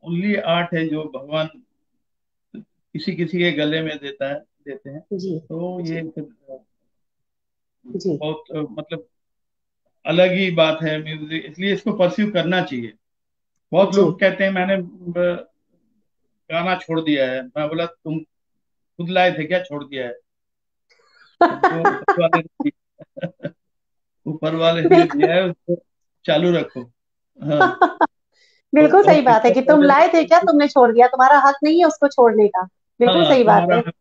Only art है जो भगवान किसी किसी के गले में देते हैं। जी तो जी ये फिर जी बहुत मतलब अलग ही बात है म्यूजिक, इसलिए इसको परस्यू करना चाहिए। बहुत जी। लोग कहते हैं मैंने गाना छोड़ दिया है। मैं बोला तुम खुद लाए थे क्या छोड़ दिया है? तुमको ऊपर वाले ने ऊपर वाले ने बिल्कुल। दिया है, उसको चालू रखो। हाँ। बिल्कुल और सही बात है उसका कि तुम पहले लाए थे क्या, तुमने छोड़ दिया, तुम्हारा हक नहीं है उसको छोड़ने का। बिल्कुल हाँ सही बात तुम्हारा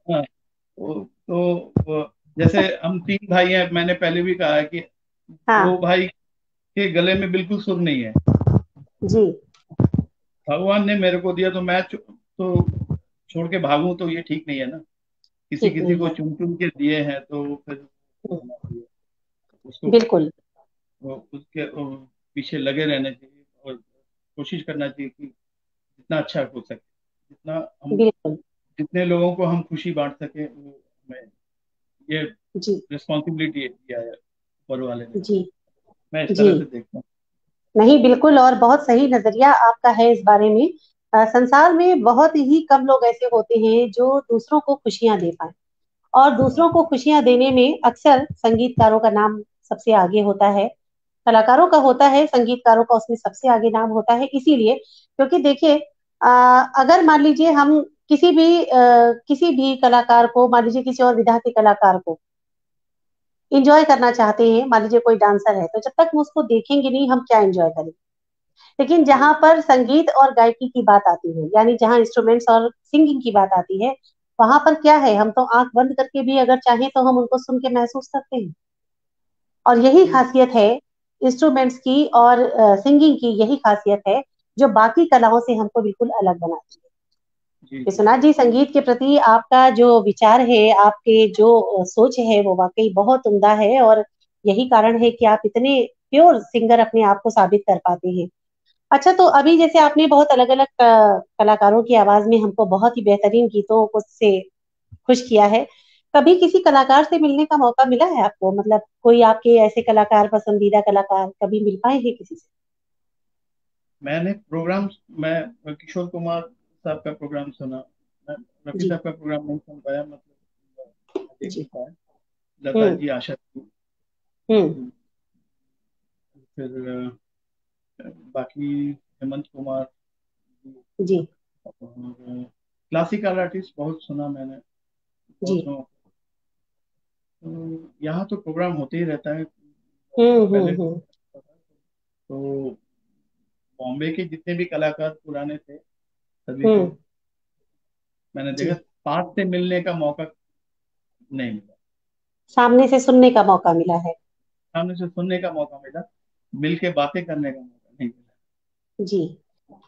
है। हाँ। तो जैसे हम तीन भाई हैं, मैंने पहले भी कहा है कि दो हाँ भाई के गले में बिल्कुल सुर नहीं है। जी। भगवान ने मेरे को दिया तो मैं तो छोड़ के भागूं तो ये ठीक नहीं है ना। किसी ठीक किसी नहीं को है। चुन चुन के दिए हैं तो फिर हम्म, होना चाहिए उसको। बिल्कुल उसके पीछे लगे रहना चाहिए और कोशिश करना चाहिए कि जितना अच्छा हो सके, जितना हम बिल्कुल। जितने लोगों को हम खुशी बांट सके, वो हमें ये जी रिस्पॉन्सिबिलिटी दिया है ऊपर वाले ने। जी मैं इस जी। तरह से देखता हूँ। नहीं, बिल्कुल, और बहुत सही नजरिया आपका है इस बारे में। संसार में बहुत ही कम लोग ऐसे होते हैं जो दूसरों को खुशियां दे पाए, और हाँ दूसरों को खुशियां देने में अक्सर संगीतकारों का नाम सबसे आगे होता है। कलाकारों का होता है, संगीतकारों का उसमें सबसे आगे नाम होता है, इसीलिए क्योंकि देखिए, अगर मान लीजिए हम किसी भी कलाकार को, मान लीजिए किसी और विधा के कलाकार को इंजॉय करना चाहते हैं, मान लीजिए कोई डांसर है, तो जब तक हम उसको देखेंगे नहीं, हम क्या एंजॉय करेंगे। लेकिन जहां सही। पर संगीत और गायकी की बात आती है, यानी जहां इंस्ट्रूमेंट्स और सिंगिंग की बात आती है, वहां पर क्या है, हम तो आंख बंद करके भी अगर चाहें तो हम उनको सुन के महसूस करते हैं। और यही जी खासियत है इंस्ट्रूमेंट्स की और सिंगिंग की, यही खासियत है जो बाकी कलाओं से हमको बिल्कुल अलग बनाती है। जी जी। विश्वनाथ जी, संगीत के प्रति आपका जो विचार है, आपके जो सोच है, वो वाकई बहुत उम्दा है, और यही कारण है कि आप इतने प्योर सिंगर अपने आप को साबित कर पाते हैं। अच्छा, तो अभी जैसे आपने बहुत अलग अलग कलाकारों की आवाज में हमको बहुत ही बेहतरीन गीतों को से खुश किया है। कभी किसी कलाकार से मिलने का मौका मिला है आपको, मतलब कोई आपके ऐसे कलाकार, पसंदीदा कलाकार, कभी मिल पाए हैं किसी से? मैंने प्रोग्राम मैं किशोर कुमार साहब का प्रोग्राम सुना। मैं रफी जी साहब का प्रोग्राम नहीं सुन पाया, मतलब मैं देख नहीं जी। पाया। लता हम्म जी, आशा जी, हम्म। फिर बाकी हेमंत कुमार जी, जी और क्लासिकल आर्टिस्ट बहुत सुना मैंने, जी। बहुत लोगों को। तो यहाँ तो प्रोग्राम होते ही रहता है। पहले हम्म। तो बॉम्बे के जितने भी कलाकार पुराने थे सभी को हम्म। मैंने देखा। जी, पास से मिलने का मौका नहीं मिला, सामने से सुनने का मौका मिला है। सामने से सुनने का मौका मिला, मिल के बातें करने का मौका नहीं मिला। जी।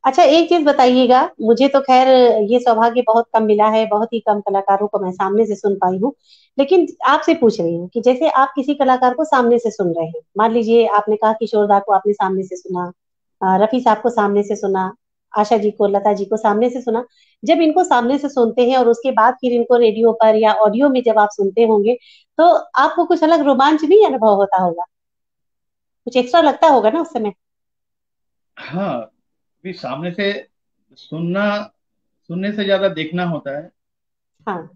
अच्छा, एक चीज बताइएगा, मुझे तो खैर ये सौभाग्य बहुत कम मिला है, बहुत ही कम कलाकारों को मैं सामने से सुन पाई हूँ। लेकिन आपसे पूछ रही हूँ कि जैसे आप किसी कलाकार को सामने से सुन रहे हैं, मान लीजिए आपने कहा किशोर दा को आपने सामने से सुना, रफी साहब को सामने से सुना, आशा जी को, लता जी को सामने से सुना। जब इनको सामने से सुनते हैं और उसके बाद फिर इनको रेडियो पर या ऑडियो में जब आप सुनते होंगे, तो आपको कुछ अलग रोमांच नहीं अनुभव होता होगा, कुछ एक्स्ट्रा लगता होगा ना उस समय? हाँ, भी सामने से सुनना, सुनने से ज्यादा देखना होता है। हाँ।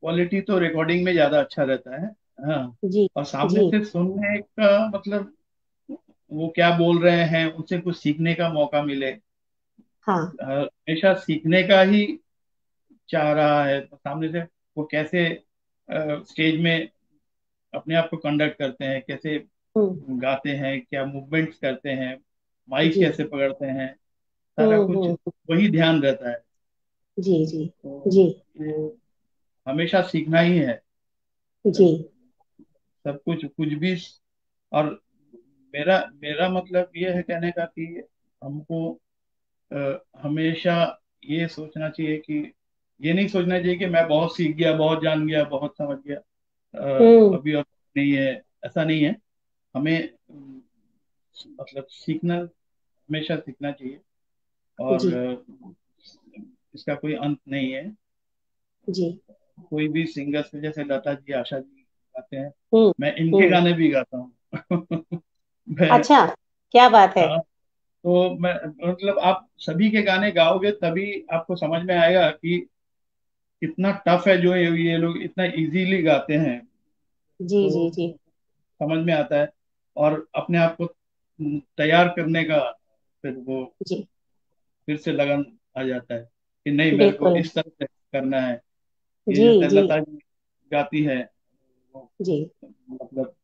क्वालिटी तो रिकॉर्डिंग में ज्यादा अच्छा रहता है। हाँ। जी और सामने जी। से सुनने का मतलब वो क्या बोल रहे हैं उनसे कुछ सीखने का मौका मिले। हाँ। हमेशा सीखने का ही चाह रहा है तो सामने से वो कैसे स्टेज में अपने आप को कंडक्ट करते हैं, कैसे हम्म। गाते हैं, क्या मूवमेंट्स करते हैं, माइक जी। कैसे पकड़ते हैं, सारा कुछ हम्म। वही ध्यान रहता है। जी जी तो जी ये हमेशा सीखना ही है। जी। सब कुछ भी। और मेरा मेरा मतलब ये है कहने का कि हमको हमेशा ये सोचना चाहिए कि ये नहीं सोचना चाहिए कि मैं बहुत सीख गया, बहुत जान गया, बहुत समझ गया, हम्म। अभी और नहीं है। ऐसा नहीं है। हमें मतलब सीखना, हमेशा सीखना चाहिए। और जी इसका कोई अंत नहीं है। जी। कोई भी सिंगर से, जैसे लता जी, आशा जी गाते हैं, हम्म मैं इनके हम्म। गाने भी गाता हूँ। मैं अच्छा, क्या बात है। हाँ। तो मैं मतलब आप सभी के गाने गाओगे तभी आपको समझ में आएगा कि कितना टफ है जो ये लोग इतना इजीली गाते हैं। जी जी तो जी समझ में आता है, और अपने आप को तैयार करने का फिर वो जी। फिर से लगन आ जाता है कि नहीं, मेरे को बिल्कुल। इस तरह से करना है। ये जी जैसे जी लता जी गाती है, वो जी मतलब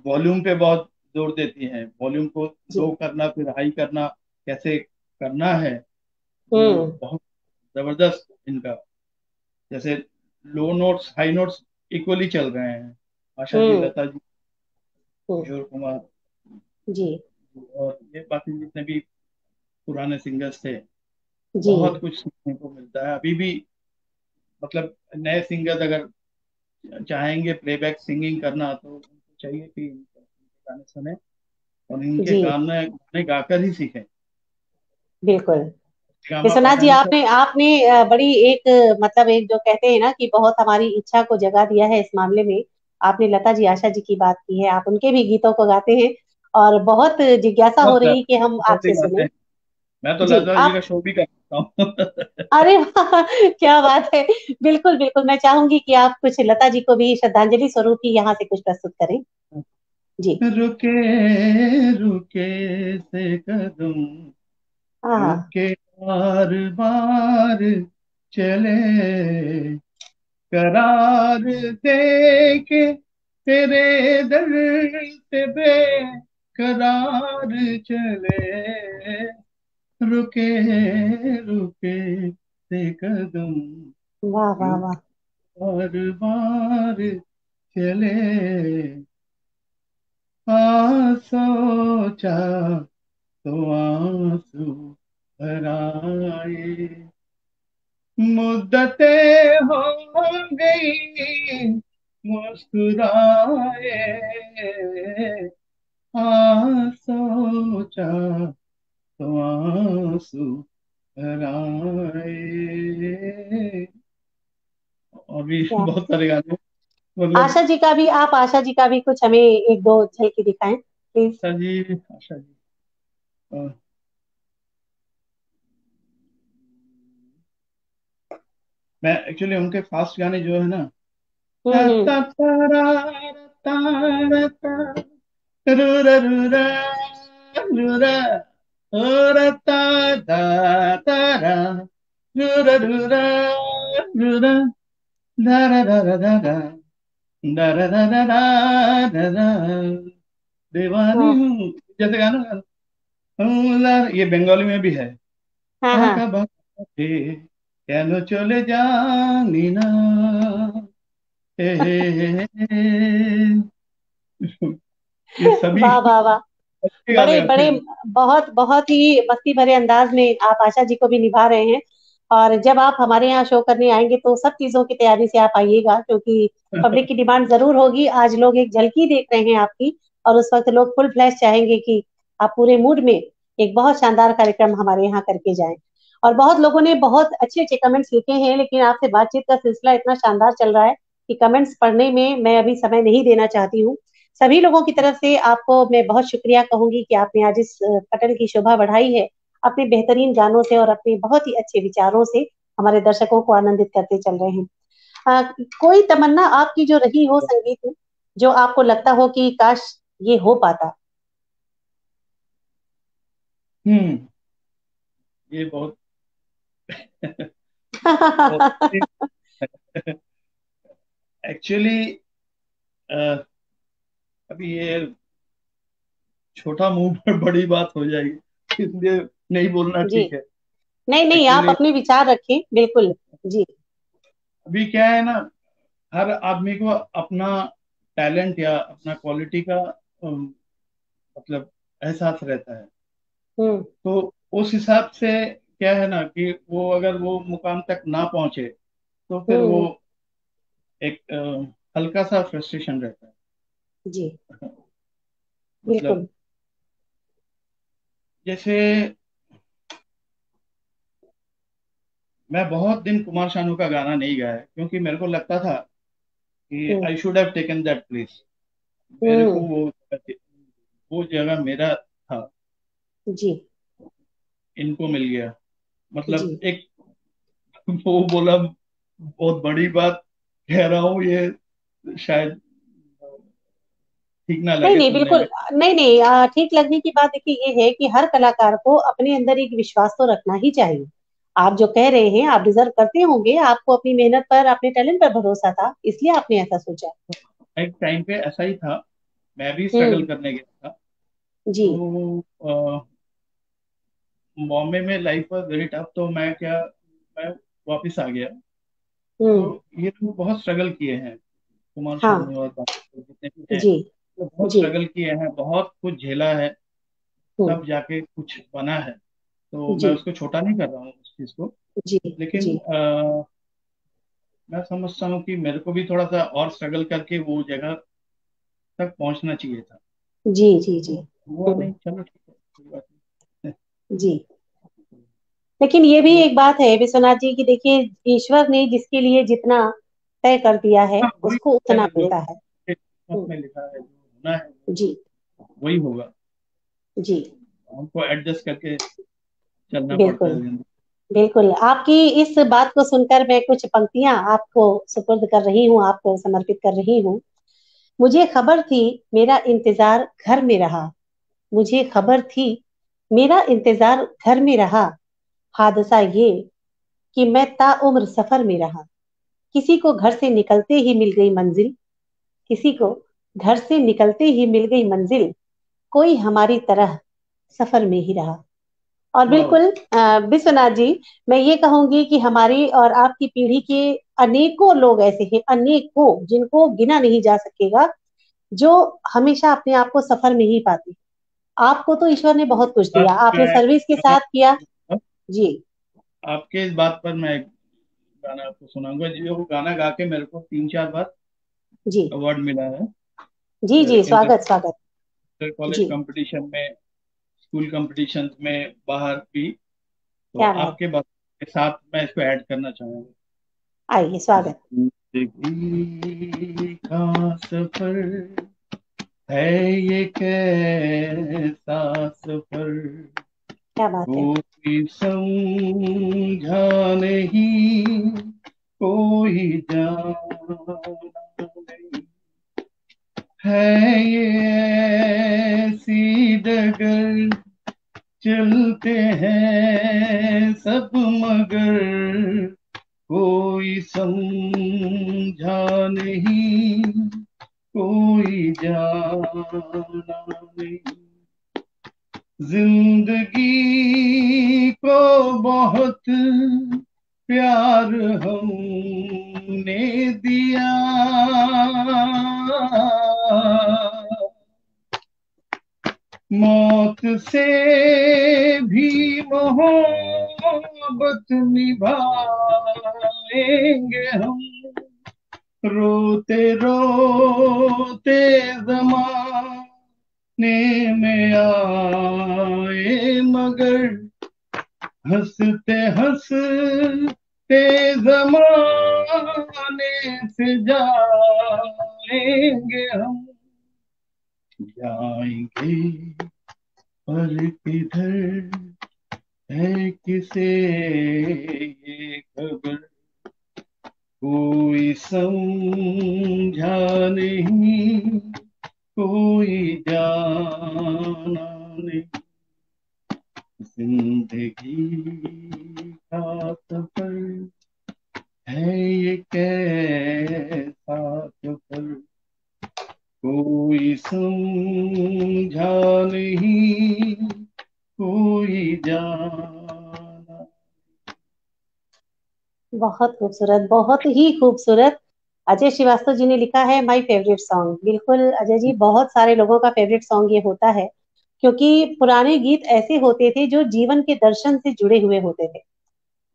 वॉल्यूम पे बहुत जोर देती हैं, वॉल्यूम को जी। लो करना फिर हाई करना कैसे करना है, वो हम्म बहुत जबरदस्त इनका। जैसे लो नोट्स हाई नोट्स इक्वली चल रहे हैं, आशा जी, हम्म लता जी, हम्म। किशोर कुमार, जी और ये बाकी जितने भी पुराने सिंगर्स थे, जी। बहुत कुछ सीखने को मिलता है अभी भी। मतलब नए सिंगर्स अगर चाहेंगे प्लेबैक सिंगिंग करना, तो उनको चाहिए कि इनके गाने सुने और इनके जी गाने गाने गाकर ही सीखें। बिल्कुल। गामा पा विश्वनाथ धा जी, नि सा। आपने आपने बड़ी एक मतलब एक जो कहते हैं ना कि बहुत हमारी इच्छा को जगा दिया है इस मामले में। आपने लता जी, आशा जी की बात की है, आप उनके भी गीतों को गाते हैं और बहुत जिज्ञासा हो बहुत रही कि हम बहुत ही आपसे गाते सुने। हैं। मैं तो जी लता जी आप। का शो भी कर सकता हूँ। अरे वाह, क्या बात है। बिल्कुल बिल्कुल, मैं चाहूंगी कि आप कुछ लता जी को भी श्रद्धांजलि स्वरूप ही यहाँ से कुछ प्रस्तुत करें। जी। रुके रुके से कदम, हाँ रुके बार बार चले, करार दे के तेरे दर से बेकरार चले, रुके रुके से कदम, वाह वाह यूं वाह। बार बार चले, आ सोचा तो आंसू भर आए, मुद्दतें हो गई मुस्कुराए, आ सोचा तो आंसू भर आए। और भी क्या बहुत सारे गाने मतलब। आशा जी का भी, आप आशा जी का भी कुछ हमें एक दो झलकी दिखाएं प्लीज। आशा जी, आशा जी, अ, मैं एक्चुअली उनके फास्ट गाने जो है ना, ता हम्म। ता ता रा ता ता रू रा रू रा रू रा, ओ रा ता ता ता रा, रू रा रू रा रू रा, दा रा दा रा दा रा, दा रा दा रा दा दा रा, दीवानी हाँ हूँ, जैसे गाना ये बंगाली में भी है। हाँ आका हाँ। बाका কেন চলে জানি না, हे हे हे हे। ये सभी वाह वाह वाह। अच्छे बड़े गाने गाते बड़े, हैं। बहुत बहुत ही मस्ती भरे अंदाज में आप आशा जी को भी निभा रहे हैं। और जब आप हमारे यहाँ शो करने आएंगे तो सब चीजों की तैयारी से आप आइएगा, क्योंकि पब्लिक की डिमांड जरूर होगी। आज लोग एक झलकी देख रहे हैं आपकी, और उस वक्त लोग फुल फ्लैश चाहेंगे कि आप पूरे मूड में एक बहुत शानदार कार्यक्रम हमारे यहाँ करके जाएं। और बहुत लोगों ने बहुत अच्छे अच्छे कमेंट्स लिखे हैं, लेकिन आपसे बातचीत का सिलसिला इतना शानदार चल रहा है कि कमेंट्स पढ़ने में मैं अभी समय नहीं देना चाहती हूँ। सभी लोगों की तरफ से आपको मैं बहुत शुक्रिया कहूंगी कि आपने आज इस पटल की शोभा बढ़ाई है अपने बेहतरीन गानों से और अपने बहुत ही अच्छे विचारों से। हमारे दर्शकों को आनंदित करते चल रहे हैं। कोई तमन्ना आपकी जो रही हो संगीत में, जो आपको लगता हो कि काश ये हो पाता। हम्म। ये बहुत एक्चुअली अभी ये छोटा मुंह पर बड़ी बात हो जाएगी, इसलिए नहीं बोलना जी। ठीक है। नहीं नहीं, आप एक्चुअली अपने विचार रखें बिल्कुल। जी अभी क्या है ना, हर आदमी को अपना टैलेंट या अपना क्वालिटी का मतलब एहसास रहता है। हम्म तो उस हिसाब से क्या है ना कि वो अगर वो मुकाम तक ना पहुंचे तो फिर वो हम्म। एक हल्का सा फ्रस्ट्रेशन रहता है। जी मतलब बिल्कुल। जैसे मैं बहुत दिन कुमार शानू का गाना नहीं गाया क्योंकि मेरे को लगता था कि hmm I should have taken that place. मेरे को हम्म। वो जगह मेरा था। जी इनको मिल गया। मतलब जी। एक वो बोला बहुत बड़ी बात कह रहा हूँ ये, शायद ठीक ना नहीं लगे नहीं, सुनने बिल्कुल में। नहीं नहीं, ठीक लगने की बात देखिए ये है कि हर कलाकार को अपने अंदर एक विश्वास तो रखना ही चाहिए। आप जो कह रहे हैं आप डिजर्व करते होंगे, आपको अपनी मेहनत पर अपने टैलेंट पर भरोसा था, इसलिए आपने ऐसा सोचा। एक टाइम पे ऐसा ही था, मैं भी स्ट्रगल हम्म। करने गया था। जी। तो बॉम्बे में लाइफ वॉज वेरी टफ, तो मैं वापस आ गया। तो हम्म। ये लोग बहुत स्ट्रगल किए हैं, कुमार हाँ। शानू और बाकी लोग जितने भी हैं, जी। तो बहुत जी। स्ट्रगल किए हैं, बहुत कुछ झेला है, हम्म। तब जाके कुछ बना है। तो मैं जी। उसको छोटा नहीं कर रहा हूँ उस चीज को। जी। लेकिन जी। मैं समझता हूँ कि मेरे को भी थोड़ा सा और स्ट्रगल करके वो जगह तक पहुंचना चाहिए था। जी। जी। जी। तो हुआ हम्म। नहीं, चलो ठीक है, कोई बात नहीं। जी। लेकिन ये भी एक बात है विश्वनाथ जी की, देखिए ईश्वर ने जिसके लिए जितना तय कर दिया है हाँ, वही उसको है उतना जो मिलता है। किस्मत हम्म। में लिखा है, जो होना है जी। वही होगा। जी। हमको एडजस्ट करके चलना पड़ता बिल्कुल। है जिंदगी। बिल्कुल, आपकी इस बात को सुनकर मैं कुछ पंक्तियां आपको सुपुर्द कर रही हूँ, आपको समर्पित कर रही हूँ। मुझे खबर थी, मेरा इंतजार घर में रहा। मुझे खबर थी, मेरा इंतजार घर में रहा। हादसा ये कि मैं ताउम्र सफर में रहा। किसी को घर से निकलते ही मिल गई मंजिल। किसी को घर से निकलते ही मिल गई मंजिल। कोई हमारी तरह सफर में ही रहा। और वाह। बिल्कुल विश्वनाथ जी, मैं ये कहूंगी कि हमारी और आपकी पीढ़ी के अनेकों लोग ऐसे हैं, अनेकों जिनको गिना नहीं जा सकेगा, जो हमेशा अपने आप को सफर में ही पाते हैं। आपको तो ईश्वर ने बहुत कुछ बात दिया, आपने मैं सर्विस के साथ किया। जी। आपके इस बात पर मैं एक गाना आपको सुनाऊंगा, जो गाना गा के मेरे को 3 4 बार जी। अवार्ड मिला है। जी। जी, इंटर स्वागत स्वागत। कॉलेज जी। कंपटीशन में, स्कूल कंपटीशन में, बाहर भी। तो क्या बात। आपके बात के साथ मैं इसको ऐड करना चाहूंगा। आइए, स्वागत। जिंदगी का सफर है ये कैसा सफर, क्या बात है। कोई समझा नहीं, कोई जाना नहीं, है ये ऐसी डगर, चलते हैं सब मगर, कोई समझा नहीं, कोई जाना नहीं। जिंदगी को बहुत प्यार हमने दिया, मौत से भी मोहब्बत निभाएंगे हम, रोते रोते जमाने में आए मगर, हंसते हंसते जमाने से जाएंगे हम, जाएंगे पर किधर है किसे ये खबर, कोई समझा नहीं, कोई जाना नहीं। जिंदगी का सफर है ये कैसा सफर, कोई समझा नहीं, कोई जाना। बहुत खूबसूरत, बहुत ही खूबसूरत। अजय श्रीवास्तव जी ने लिखा है माय फेवरेट सॉन्ग। बिल्कुल अजय जी, बहुत सारे लोगों का फेवरेट सॉन्ग ये होता है, क्योंकि पुराने गीत ऐसे होते थे जो जीवन के दर्शन से जुड़े हुए होते थे।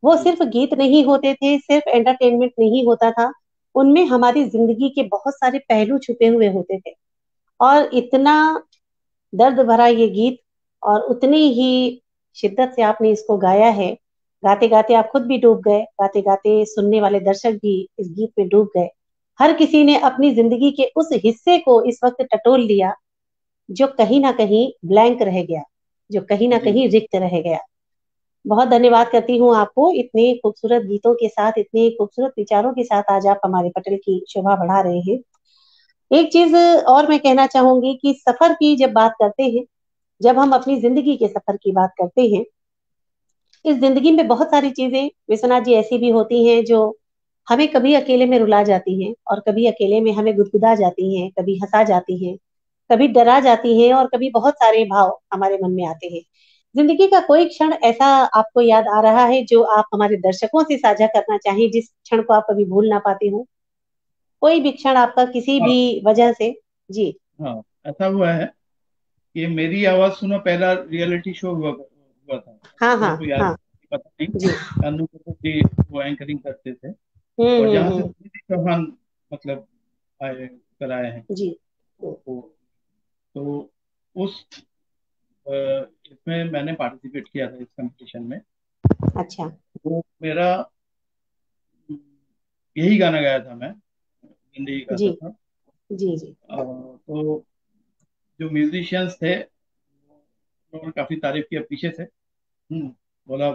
वो जी। सिर्फ गीत नहीं होते थे, सिर्फ एंटरटेनमेंट नहीं होता था, उनमें हमारी जिंदगी के बहुत सारे पहलू छुपे हुए होते थे। और इतना दर्द भरा ये गीत, और उतनी ही शिद्दत से आपने इसको गाया है। गाते गाते आप खुद भी डूब गए, गाते गाते सुनने वाले दर्शक भी इस गीत में डूब गए। हर किसी ने अपनी जिंदगी के उस हिस्से को इस वक्त टटोल लिया जो कहीं ना कहीं ब्लैंक रह गया, जो कहीं ना जी। कहीं रिक्त रह गया। बहुत धन्यवाद करती हूँ आपको, इतने खूबसूरत गीतों के साथ, इतने खूबसूरत विचारों के साथ आज आप हमारे पटल की शोभा बढ़ा रहे हैं। एक चीज और मैं कहना चाहूंगी कि सफर की जब बात करते हैं, जब हम अपनी जिंदगी के सफर की बात करते हैं, इस जिंदगी में बहुत सारी चीजें विश्वनाथ जी ऐसी भी होती हैं जो हमें कभी अकेले में रुला जाती हैं, और कभी अकेले में हमें गुदगुदा जाती हैं, कभी हंसा जाती हैं, कभी डरा जाती हैं, और कभी बहुत सारे भाव हमारे मन में आते हैं। जिंदगी का कोई क्षण ऐसा आपको याद आ रहा है जो आप हमारे दर्शकों से साझा करना चाहें, जिस क्षण को आप कभी भूल ना पाते हो? कोई भी क्षण आपका किसी हाँ भी वजह से। जी। हाँ, ऐसा हुआ है कि मेरी आवाज सुनो पहला रियलिटी शो हुआ था, हाँ हाँ लोगों को याद हाँ। पता नहीं। जी। कानू कपूर जी वो एंकरिंग करते थे, और जहाँ से हम्म। दीदी चौहान मतलब आए कराए हैं। जी। तो, तो उस इसमें मैंने पार्टिसिपेट किया था इस कंपटीशन में। अच्छा। तो मेरा यही गाना गाया था मैं, हिंदी जी। गाता था। जी। जी। तो जो म्यूजिशियंस थे उन्होंने काफी तारीफ किया पीछे से। बोला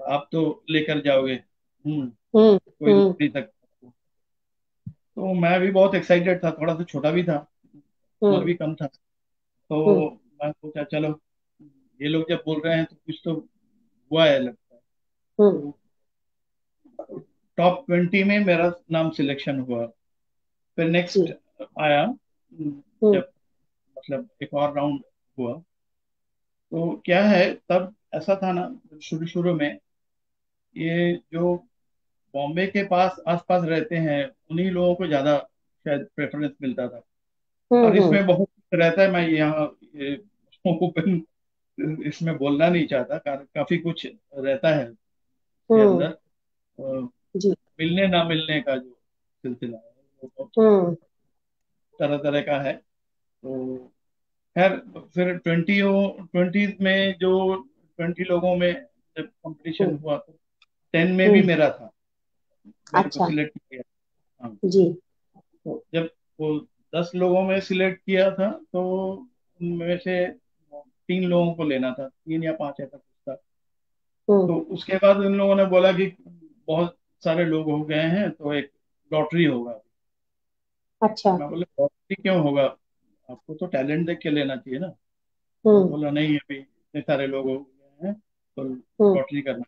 आप तो लेकर जाओगे, हम्म। कोई रोक हम्म। नहीं सकता। तो मैं भी बहुत एक्साइटेड था, थोड़ा सा छोटा भी था, उम्र हम्म। भी कम था। हम्म। तो मैं सोचा चलो, ये लोग जब बोल रहे हैं तो कुछ तो हुआ है लगता है। हम्म। तो टॉप 20 में मेरा नाम सिलेक्शन हुआ। फिर नेक्स्ट जी। आया, हम्म। जब मतलब एक और राउंड हुआ। तो क्या है, तब ऐसा था ना, शुरू शुरू में ये जो बॉम्बे के पास आसपास रहते हैं उन्हीं लोगों को ज्यादा शायद प्रेफरेंस मिलता था। और हम्म। इसमें बहुत कुछ रहता है, मैं यहाँ ये ओपन इसमें बोलना नहीं चाहता, काफी कुछ रहता है इसके हम्म। अंदर। जी। मिलने ना मिलने का जो सिलसिला है वो बहुत हम्म। तरह तरह का है। तो खैर, फिर 20 में जो 20 लोगों में जब कंपटीशन हम्म। हुआ तो 10 में भी हम्म। मेरा था, मेरे को अच्छा। सिलेक्ट किया। हाँ, जी। तो जब वो 10 लोगों में सिलेक्ट किया था तो उनमें से 3 लोगों को लेना था, 3 या 5 ऐसा कुछ था। हम्म। तो उसके बाद इन लोगों ने बोला कि बहुत सारे लोग हो गए हैं तो एक लॉटरी होगा। अच्छा। मैं बोले लॉटरी क्यों होगा, आपको तो टैलेंट देख के लेना चाहिए ना। तो हम्म। बोला नहीं, अभी इतने सारे लोग हो गए हैं तो हम्म। लॉटरी करना।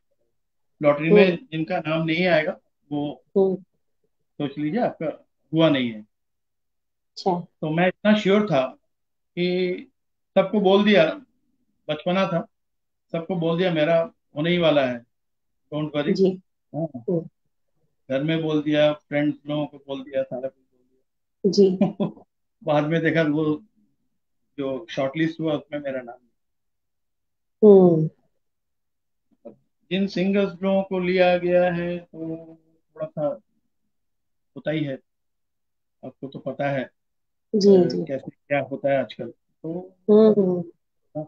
लॉटरी में हम्म। जिनका नाम नहीं आएगा वो हम्म। सोच लीजिए आपका हुआ नहीं है। अच्छा। तो मैं इतना श्योर था कि सबको बोल दिया, बचपना था, सबको बोल दिया मेरा होने ही वाला है, डोंट वरी। जी। हाँ, हम्म। घर में बोल दिया, फ्रेंड्स लोगों को बोल दिया, सारा कुछ जी। बोल दिया। बाद में देखा वो जो शॉर्टलिस्ट हुआ उसमें मेरा नाम हम्म। नहीं। जिन सिंगर्स लोगों को लिया गया है तो थोड़ा सा होता ही है, आपको तो पता है जी। जी। कैसे क्या होता है आजकल। तो हम्म। हाँ,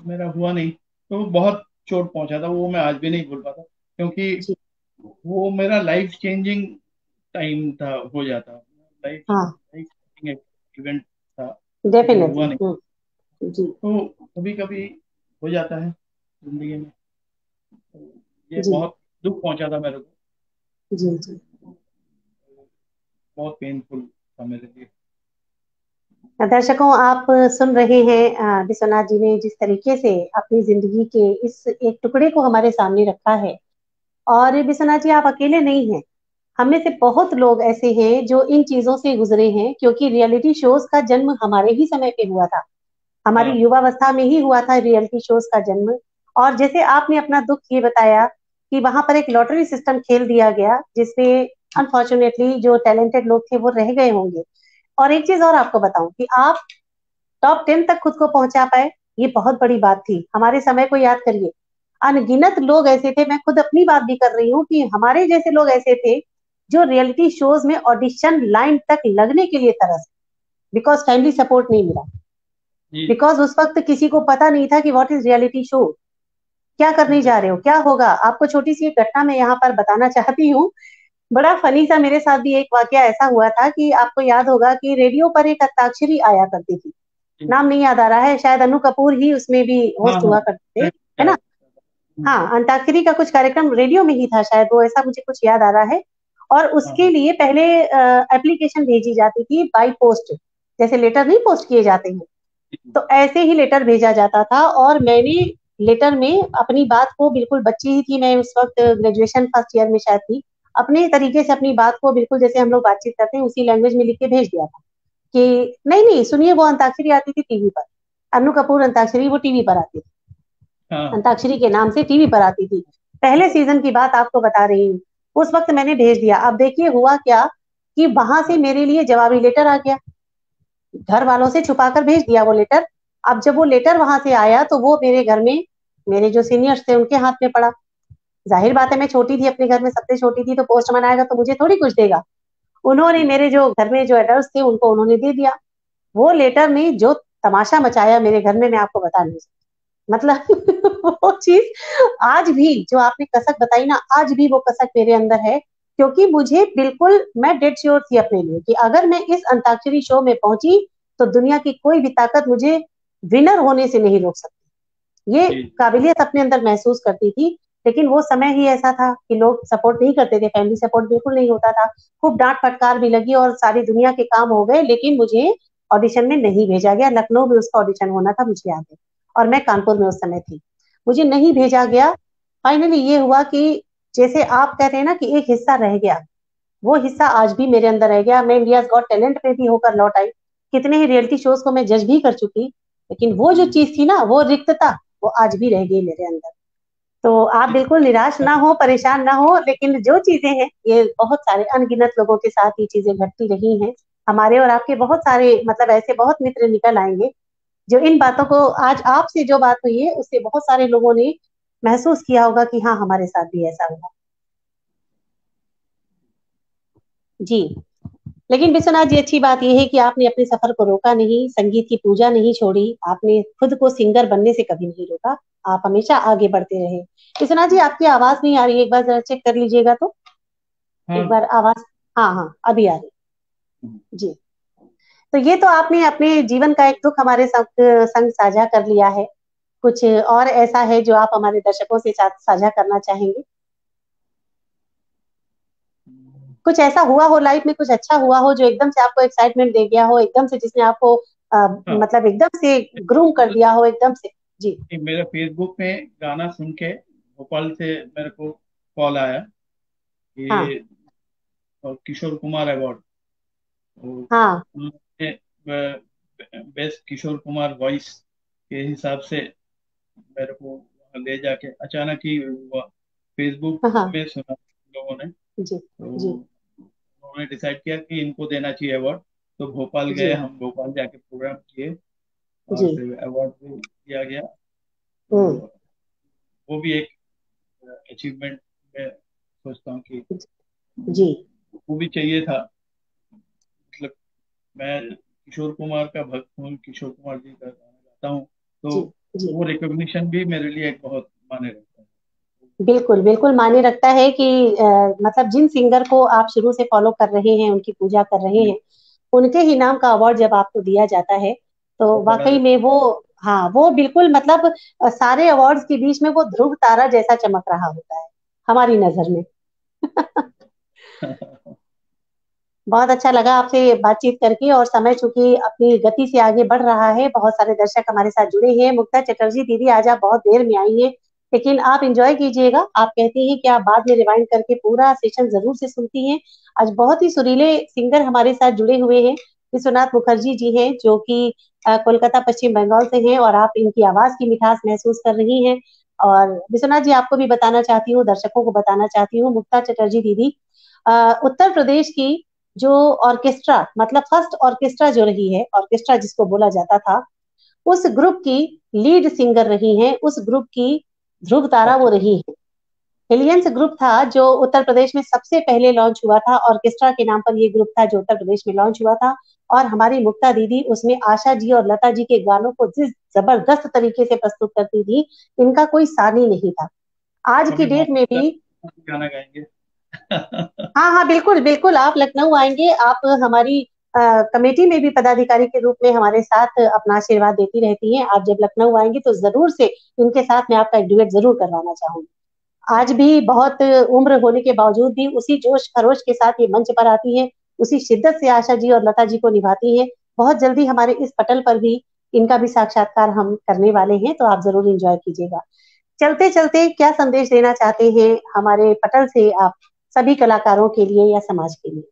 मेरा हुआ नहीं, तो बहुत चोट पहुंचा था वो, मैं आज भी नहीं भूल पाता, क्योंकि जी। वो मेरा लाइफ चेंजिंग टाइम था, हो जाता लाइफ हाँ। लाइफ चेंजिंग इवेंट था, जो डेफिनेटली। हुआ नहीं। जी। तो कभी कभी हो जाता है जिंदगी में। तो ये जी। बहुत दुख पहुंचा था मेरे को, जी। जी। बहुत पेनफुल था मेरे लिए। दर्शकों, आप सुन रहे हैं विश्वनाथ जी ने जिस तरीके से अपनी जिंदगी के इस एक टुकड़े को हमारे सामने रखा है। और विश्वनाथ जी, आप अकेले नहीं हैं। हम में से बहुत लोग ऐसे हैं जो इन चीजों से गुजरे हैं, क्योंकि रियलिटी शोज का जन्म हमारे ही समय पे हुआ था। हमारी हाँ युवावस्था में ही हुआ था रियलिटी शोज का जन्म। और जैसे आपने अपना दुख ये बताया कि वहां पर एक लॉटरी सिस्टम खेल दिया गया, जिसमें अनफॉर्चुनेटली जो टैलेंटेड लोग थे वो रह गए होंगे। और एक चीज और आपको बताऊं कि आप टॉप 10 तक खुद को पहुंचा पाए, ये बहुत बड़ी बात थी। हमारे समय को याद करिए, अनगिनत लोग ऐसे थे, मैं खुद अपनी बात भी कर रही हूँ कि हमारे जैसे लोग ऐसे थे जो रियलिटी शोज में ऑडिशन लाइन तक लगने के लिए तरस, बिकॉज फैमिली सपोर्ट नहीं मिला, जी। बिकॉज उस वक्त किसी को पता नहीं था कि व्हाट इज रियलिटी शो, क्या करने जा रहे हो, क्या होगा। आपको छोटी सी एक घटना मैं यहाँ पर बताना चाहती हूँ। बड़ा फनी सा मेरे साथ भी एक वाकया ऐसा हुआ था कि आपको याद होगा कि रेडियो पर एक अंताक्षरी आया करती थी। जी। नाम नहीं याद आ रहा है, शायद अनु कपूर ही उसमें भी हाँ होस्ट हाँ, हुआ करते थे। है अच्छा ना। अच्छा। हाँ, अंताक्षरी का कुछ कार्यक्रम रेडियो में ही था शायद, वो ऐसा मुझे कुछ याद आ रहा है। और हाँ उसके हाँ। लिए पहले एप्लीकेशन भेजी जाती थी बाय पोस्ट, जैसे लेटर नहीं पोस्ट किए जाते हैं, तो ऐसे ही लेटर भेजा जाता था। और मैंने लेटर में अपनी बात को, बिल्कुल बच्ची ही थी मैं उस वक्त, ग्रेजुएशन फर्स्ट ईयर में शायद थी, अपने तरीके से अपनी बात को बिल्कुल जैसे हम लोग बातचीत करते हैं उसी लैंग्वेज में लिख के भेज दिया था कि नहीं नहीं सुनिए, वो अंताक्षरी आती थी टीवी पर, अनु कपूर अंताक्षरी वो टीवी पर आती थी, हाँ अंताक्षरी के नाम से टीवी पर आती थी। पहले सीजन की बात आपको बता रही हूँ। उस वक्त मैंने भेज दिया। अब देखिए हुआ क्या कि वहां से हाँ। मेरे लिए जवाबी लेटर आ गया, घर वालों से छुपा कर भेज दिया वो लेटर। अब जब वो लेटर वहां से आया तो वो मेरे घर में, मेरे जो सीनियर्स थे उनके हाथ में पड़ा। जाहिर बात है मैं छोटी थी अपने घर में, सबसे छोटी थी, तो पोस्टमैन आएगा तो मुझे थोड़ी कुछ देगा। उन्होंने जी। मेरे जो घर में जो एडल्ट थे उनको उन्होंने दे दिया। वो लेटर ने जो तमाशा मचाया मेरे घर में, मैं आपको बता नहीं सकती। मतलब वो चीज आज भी जो आपने कसक बताई ना, आज भी वो कसक मेरे अंदर है। क्योंकि मुझे बिल्कुल, मैं डेड श्योर थी अपने लिए कि अगर मैं इस अंताक्षरी शो में पहुंची तो दुनिया की कोई भी ताकत मुझे विनर होने से नहीं रोक सकती। ये जी। काबिलियत अपने अंदर महसूस करती थी। लेकिन वो समय ही ऐसा था कि लोग सपोर्ट नहीं करते थे, फैमिली सपोर्ट बिल्कुल नहीं होता था। खूब डांट फटकार भी लगी और सारी दुनिया के काम हो गए, लेकिन मुझे ऑडिशन में नहीं भेजा गया। लखनऊ में उसका ऑडिशन होना था, मुझे याद है, और मैं कानपुर में उस समय थी। मुझे नहीं जी। भेजा गया। फाइनली ये हुआ कि जैसे आप कह रहे हैं ना कि एक हिस्सा रह गया, वो हिस्सा आज भी मेरे अंदर रह गया। मैं इंडिया गॉट टैलेंट पे भी होकर लौट आई, कितने ही रियलिटी शोज को मैं जज भी कर चुकी, लेकिन वो जो हम्म। चीज थी ना, वो रिक्तता, वो आज भी रह गई मेरे अंदर। तो आप जी। बिल्कुल निराश ना हो, परेशान ना हो, लेकिन जो चीजें हैं ये बहुत सारे अनगिनत लोगों के साथ ये चीजें घटती रही हैं। हमारे और आपके बहुत सारे, मतलब ऐसे बहुत मित्र निकल आएंगे जो इन बातों को, आज आपसे जो बात हुई है उससे बहुत सारे लोगों ने महसूस किया होगा कि हाँ हमारे साथ भी ऐसा हुआ। जी। लेकिन विश्वनाथ जी, अच्छी बात यह है कि आपने अपने सफर को रोका नहीं, संगीत की पूजा नहीं छोड़ी, आपने खुद को सिंगर बनने से कभी नहीं रोका, आप हमेशा आगे बढ़ते रहे। विश्वनाथ जी, आपकी आवाज नहीं आ रही है, एक बार जरा चेक कर लीजिएगा तो। एक हाँ। बार आवाज, हाँ हाँ अभी आ रही है। जी। तो ये तो आपने अपने जीवन का एक दुख हमारे संग साझा कर लिया है। कुछ और ऐसा है जो आप हमारे दर्शकों से साझा करना चाहेंगे? कुछ ऐसा हुआ हो लाइफ में, कुछ अच्छा हुआ हो जो एकदम से आपको एक्साइटमेंट दे गया हो, एकदम से जिसने आपको हाँ। मतलब एकदम से ग्रूम कर दिया हो एकदम से? जी। मेरा फेसबुक में गाना सुन के भोपाल से मेरे को कॉल आया हाँ कि किशोर कुमार अवार्ड, तो हाँ उन्होंने बेस्ट किशोर कुमार वॉइस के हिसाब से मेरे को वहाँ ले जाके अचानक ही फेसबुक हाँ हाँ, में सुना लोगों ने, जी तो जी उन्होंने डिसाइड किया कि इनको देना चाहिए अवार्ड। तो भोपाल गए, जी हम भोपाल जाके प्रोग्राम किए और जी। फिर अवार्ड भी दिया गया। हम्म। तो वो भी एक अचीवमेंट मैं सोचता हूँ कि जी वो भी चाहिए था। मतलब मैं किशोर कुमार का भक्त हूँ, किशोर कुमार जी का गाना गाता हूँ, तो जी जी। वो रिकॉग्निशन भी मेरे लिए एक बहुत मायने रखता है। बिल्कुल बिल्कुल मायने रखता है कि मतलब जिन सिंगर को आप शुरू से फॉलो कर रहे हैं, उनकी पूजा कर रहे जी। हैं, उनके ही नाम का अवार्ड जब आपको दिया जाता है तो बहुत बड़ा वाकई में वो, हाँ वो बिल्कुल मतलब सारे अवार्ड्स के बीच में वो ध्रुव तारा जैसा चमक रहा होता है हमारी नजर में। बहुत अच्छा लगा आपसे बातचीत करके। और समय चूंकि अपनी गति से आगे बढ़ रहा है, बहुत सारे दर्शक हमारे साथ जुड़े हैं। मुक्ता चटर्जी दीदी, आज आप बहुत देर में आई हैं, लेकिन आप इंजॉय कीजिएगा। आप कहती हैं कि आप बाद में रिवाइंड करके पूरा सेशन जरूर से सुनती हैं। आज बहुत ही सुरीले सिंगर हमारे साथ जुड़े हुए हैं। विश्वनाथ मुखर्जी जी हैं जो कि कोलकाता पश्चिम बंगाल से हैं, और आप इनकी आवाज की मिठास महसूस कर रही हैं। और विश्वनाथ जी, आपको भी बताना चाहती हूँ, दर्शकों को बताना चाहती हूँ, मुक्ता चटर्जी दीदी उत्तर प्रदेश की जो ऑर्केस्ट्रा, मतलब फर्स्ट ऑर्केस्ट्रा जो रही है, ऑर्केस्ट्रा जिसको बोला जाता था, उस ग्रुप की लीड सिंगर रही हैं। उस ग्रुप की ध्रुव तारा वो अच्छा। रही है। हिलियंस ग्रुप था जो उत्तर प्रदेश में सबसे पहले लॉन्च हुआ था, ऑर्केस्ट्रा के नाम पर ये ग्रुप था जो उत्तर प्रदेश में लॉन्च हुआ था। और हमारी मुक्ता दीदी उसमें आशा जी और लता जी के गानों को जिस जबरदस्त तरीके से प्रस्तुत करती थी, इनका कोई सानी नहीं था। आज की कभी डेट मौका में मिला भी। तो गाना गाएंगे। हाँ हाँ बिल्कुल बिल्कुल, आप लखनऊ आएंगे, आप हमारी कमेटी में भी पदाधिकारी के रूप में हमारे साथ अपना आशीर्वाद देती रहती हैं। आप जब लखनऊ आएंगी तो जरूर से इनके साथ मैं आपका एक डुएट जरूर करवाना चाहूंगी। आज भी बहुत उम्र होने के बावजूद भी उसी जोश खरोश के साथ ये मंच पर आती है, उसी शिद्दत से आशा जी और लता जी को निभाती है। बहुत जल्दी हमारे इस पटल पर भी इनका भी साक्षात्कार हम करने वाले हैं, तो आप जरूर एंजॉय कीजिएगा। चलते चलते क्या संदेश देना चाहते हैं हमारे पटल से आप सभी कलाकारों के लिए या समाज के लिए?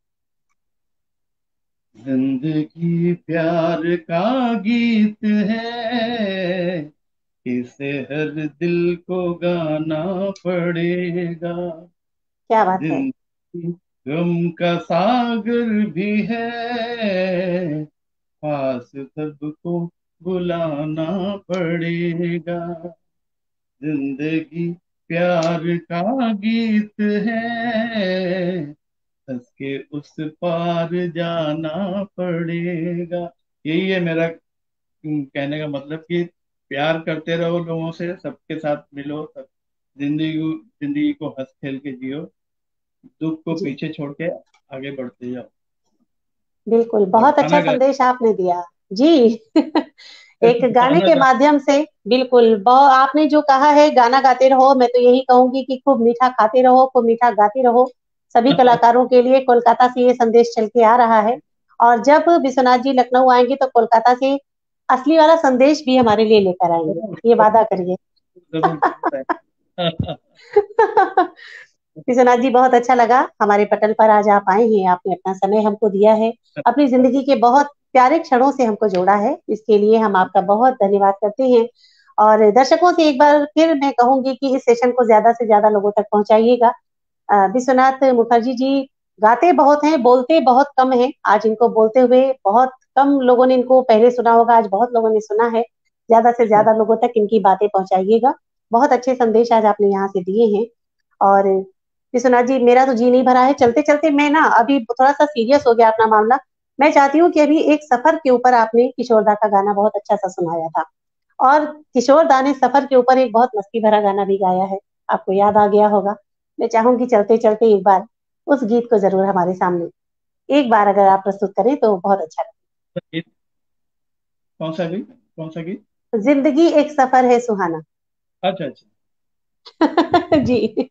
जिंदगी प्यार का गीत है, इसे हर दिल को गाना पड़ेगा। क्या बात है। जिंदगी गम का सागर भी है, पास सबको बुलाना पड़ेगा। जिंदगी प्यार का गीत है, हंस के उस पार जाना पड़ेगा। यही है मेरा कहने का मतलब कि प्यार करते रहो लोगों से, सबके साथ मिलो, सब जिंदगी जिंदगी को हंस खेल के जियो, दुख को जी पीछे छोड़ के आगे बढ़ते जाओ। बिल्कुल, और बहुत अच्छा गाना गा संदेश आपने दिया जी। एक गाने गाना के गा माध्यम से बिल्कुल बहुत आपने जो कहा है, गाना गाते रहो। मैं तो यही कहूंगी कि खूब मीठा खाते रहो, खूब मीठा गाते रहो। सभी कलाकारों के लिए कोलकाता से ये संदेश चल के आ रहा है। और जब विश्वनाथ जी लखनऊ आएंगे तो कोलकाता से असली वाला संदेश भी हमारे लिए लेकर आएंगे, जरूर ये वादा जरूर करिए। जरूर जरूर है। विश्वनाथ जी, बहुत अच्छा लगा हमारे पटल पर आज आप आए हैं, आपने अपना समय हमको दिया है, अपनी जिंदगी के बहुत प्यारे क्षणों से हमको जोड़ा है, इसके लिए हम आपका बहुत धन्यवाद करते हैं। और दर्शकों से एक बार फिर मैं कहूंगी कि इस सेशन को ज्यादा से ज्यादा लोगों तक पहुंचाइएगा। विश्वनाथ मुखर्जी जी गाते बहुत हैं, बोलते बहुत कम हैं। आज इनको बोलते हुए बहुत कम लोगों ने इनको पहले सुना होगा, आज बहुत लोगों ने सुना है। ज्यादा से ज्यादा लोगों तक इनकी बातें पहुंचाइएगा। बहुत अच्छे संदेश आज आपने यहाँ से दिए हैं। और विश्वनाथ जी, मेरा तो जी नहीं भरा है, चलते चलते मैं ना अभी थोड़ा सा सीरियस हो गया अपना मामला। मैं चाहती हूँ कि अभी एक सफर के ऊपर आपने किशोर दा का गाना बहुत अच्छा सा सुनाया था, और किशोर दा ने सफर के ऊपर एक बहुत मस्ती भरा गाना भी गाया है, आपको याद आ गया होगा। मैं चाहूंगी चलते चलते एक बार उस गीत को जरूर हमारे सामने एक बार अगर आप प्रस्तुत करें तो बहुत अच्छा गीत कौन सा गीत, कौन सा गीत? जिंदगी एक सफर है सुहाना। अच्छा अच्छा। जी।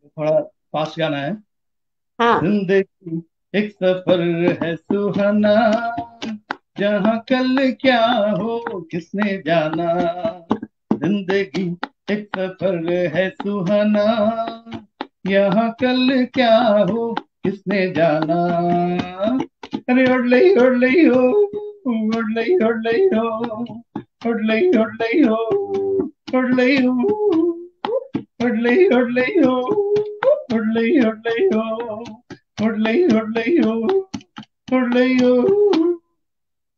थोड़ा फास्ट गाना है। हाँ। जिंदगी एक सफर है सुहाना, जहाँ कल क्या हो किसने जाना। जिंदगी एक सफर है सुहाना, यहाँ कल क्या हो किसने जाना। अरे उड़ लई हो, उड़ लई हो, उड़ लई हो, उड़ लई हो, उड़ लई हो, उड़ लई हो, उड़ लई हो, उड़ लई हो।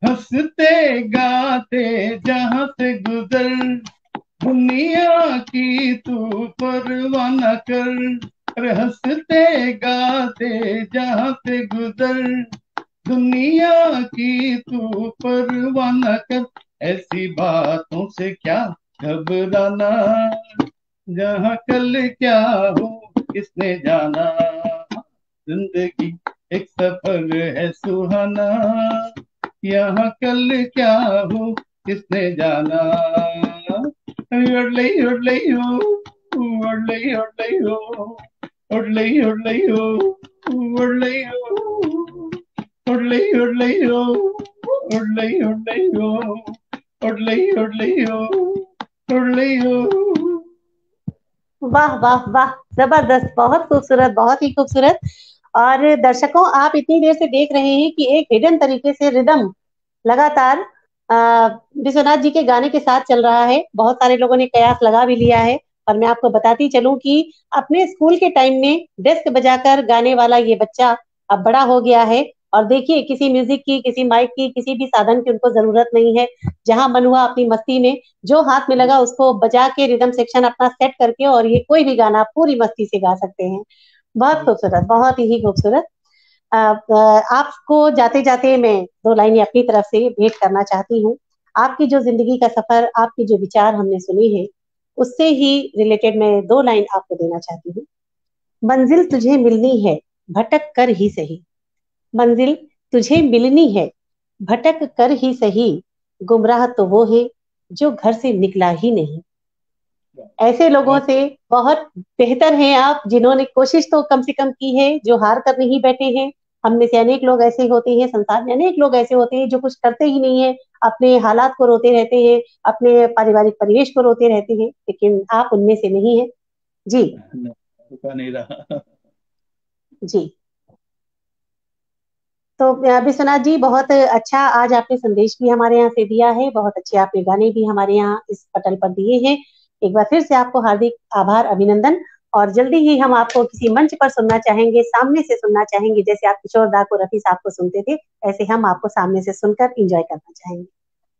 हंसते गाते जहां से गुजर, दुनिया की तू परवाह न कर। अरे हंसते गाते जहां से गुजर, दुनिया की तू परवाह न कर। ऐसी बातों से क्या घबराना, जहाँ कल क्या हो किसने जाना। जिंदगी एक सफर है सुहाना, यहाँ कल क्या हो किसने जाना। उड़ लई हो, उड़ लई हो, उड़ लई हो, उड़ लई हो, उड़ लई हो, उड़ लई हो, उड़ लई हो, उड़ लई हो। वाह वाह वाह, जबरदस्त, बहुत खूबसूरत, बहुत ही खूबसूरत। और दर्शकों, आप इतनी देर से देख रहे हैं कि एक हिडन तरीके से रिदम लगातार अ, विश्वनाथ जी के गाने के साथ चल रहा है। बहुत सारे लोगों ने कयास लगा भी लिया है। और मैं आपको बताती चलूं कि अपने स्कूल के टाइम में डेस्क बजाकर गाने वाला ये बच्चा अब बड़ा हो गया है। और देखिए, किसी म्यूजिक की, किसी माइक की, किसी भी साधन की उनको जरूरत नहीं है। जहां मन हुआ अपनी मस्ती में जो हाथ में लगा उसको बजा के रिदम सेक्शन अपना सेट करके और ये कोई भी गाना पूरी मस्ती से गा सकते हैं। बहुत खूबसूरत, बहुत ही खूबसूरत। आपको जाते जाते मैं दो लाइनें अपनी तरफ से भेंट करना चाहती हूँ। आपकी जो जिंदगी का सफर, आपके जो विचार हमने सुने हैं, उससे ही रिलेटेड मैं दो लाइन आपको देना चाहती हूँ। मंजिल तुझे मिलनी है, भटक कर ही सही। मंजिल तुझे मिलनी है, भटक कर ही सही, गुमराह तो वो है जो घर से निकला ही नहीं। ऐसे लोगों बहुत से बहुत बेहतर हैं आप, जिन्होंने कोशिश तो कम से कम की है, जो हार कर नहीं बैठे हैं। हम में से अनेक लोग ऐसे होते हैं, संसार में अनेक लोग ऐसे होते हैं जो कुछ करते ही नहीं है, अपने हालात को रोते रहते हैं, अपने पारिवारिक परिवेश को रोते रहते हैं, लेकिन आप उनमें से नहीं है। जी। रुका नहीं रहा। जी। तो विश्वनाथ जी, बहुत अच्छा आज आपने संदेश भी हमारे यहाँ से दिया है, बहुत अच्छे आपने गाने भी हमारे यहाँ इस पटल पर दिए हैं। एक बार फिर से आपको हार्दिक आभार, अभिनंदन। और जल्दी ही हम आपको किसी मंच पर सुनना चाहेंगे, सामने से सुनना चाहेंगे, जैसे आप किशोर दा को, रफी साहब को सुनते थे, ऐसे हम आपको सामने से सुनकर इंजॉय करना चाहेंगे।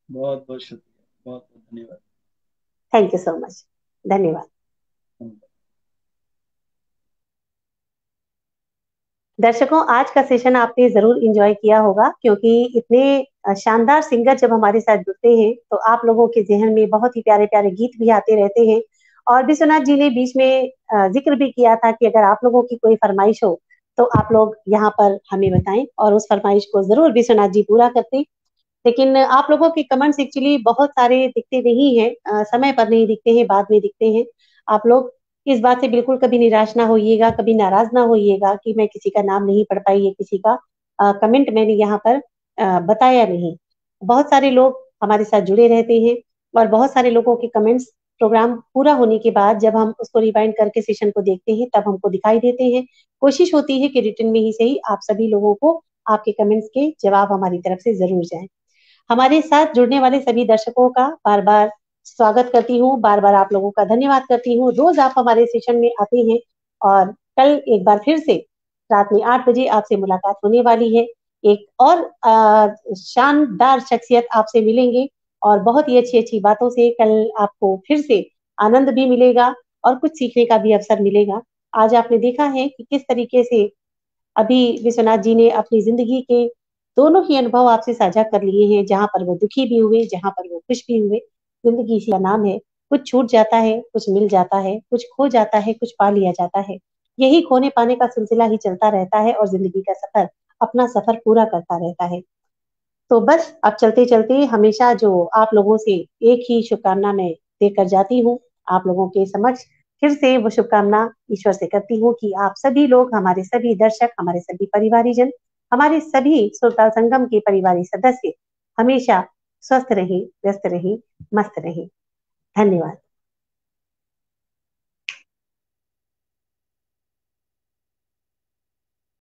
बहुत बहुत शुक्रिया, बहुत बहुत धन्यवाद। Thank you so much. धन्यवाद। दर्शकों, आज का सेशन आपने जरूर इंजॉय किया होगा, क्योंकि इतने शानदार सिंगर जब हमारे साथ जुड़ते हैं तो आप लोगों के जहन में बहुत ही प्यारे प्यारे गीत भी आते रहते हैं। और विश्वनाथ जी ने बीच में जिक्र भी किया था कि अगर आप लोगों की कोई फरमाइश हो तो आप लोग यहाँ पर हमें बताएं, और उस फरमाइश को जरूर विश्वनाथ जी पूरा करते। लेकिन आप लोगों के कमेंट्स एक्चुअली बहुत सारे दिखते नहीं है, समय पर नहीं दिखते हैं, बाद में दिखते हैं। आप लोग इस बात से बिल्कुल कभी निराश ना होइएगा, कभी नाराज ना होइएगा कि मैं किसी का नाम नहीं पढ़ पाई, या किसी का कमेंट मैंने यहाँ पर बताया नहीं। बहुत सारे लोग हमारे साथ जुड़े रहते हैं, और बहुत सारे लोगों के कमेंट्स प्रोग्राम पूरा होने के बाद जब हम उसको रिवाइंड करके सेशन को देखते हैं तब हमको दिखाई देते हैं। कोशिश होती है कि रिटर्न में ही सही आप सभी लोगों को आपके कमेंट्स के जवाब हमारी तरफ से जरूर जाए। हमारे साथ जुड़ने वाले सभी दर्शकों का बार बार स्वागत करती हूँ, बार बार आप लोगों का धन्यवाद करती हूँ। रोज आप हमारे सेशन में आते हैं, और कल एक बार फिर से रात में 8 बजे आपसे मुलाकात होने वाली है। एक और शानदार शख्सियत आपसे मिलेंगे, और बहुत ही अच्छी अच्छी बातों से कल आपको फिर से आनंद भी मिलेगा, और कुछ सीखने का भी अवसर मिलेगा। आज आपने देखा है कि किस तरीके से अभी विश्वनाथ जी ने अपनी जिंदगी के दोनों ही अनुभव आपसे साझा कर लिए हैं, जहां पर वो दुखी भी हुए, जहां पर वो खुश भी हुए। जिंदगी इसी का नाम है, कुछ छूट जाता है, कुछ मिल जाता है, कुछ खो जाता है, कुछ पा लिया जाता है। यही खोने पाने का सिलसिला ही चलता रहता है, और जिंदगी का सफर अपना सफर पूरा करता रहता है। तो बस अब चलते चलते हमेशा जो आप लोगों से एक ही शुभकामना मैं देकर जाती हूँ आप लोगों के समक्ष, फिर से वो शुभकामना ईश्वर से करती हूँ कि आप सभी लोग, हमारे सभी दर्शक, हमारे सभी परिवारीजन, हमारे सभी श्रोता संगम के परिवारी सदस्य हमेशा स्वस्थ रहे, व्यस्त रहे, मस्त रहे। धन्यवाद।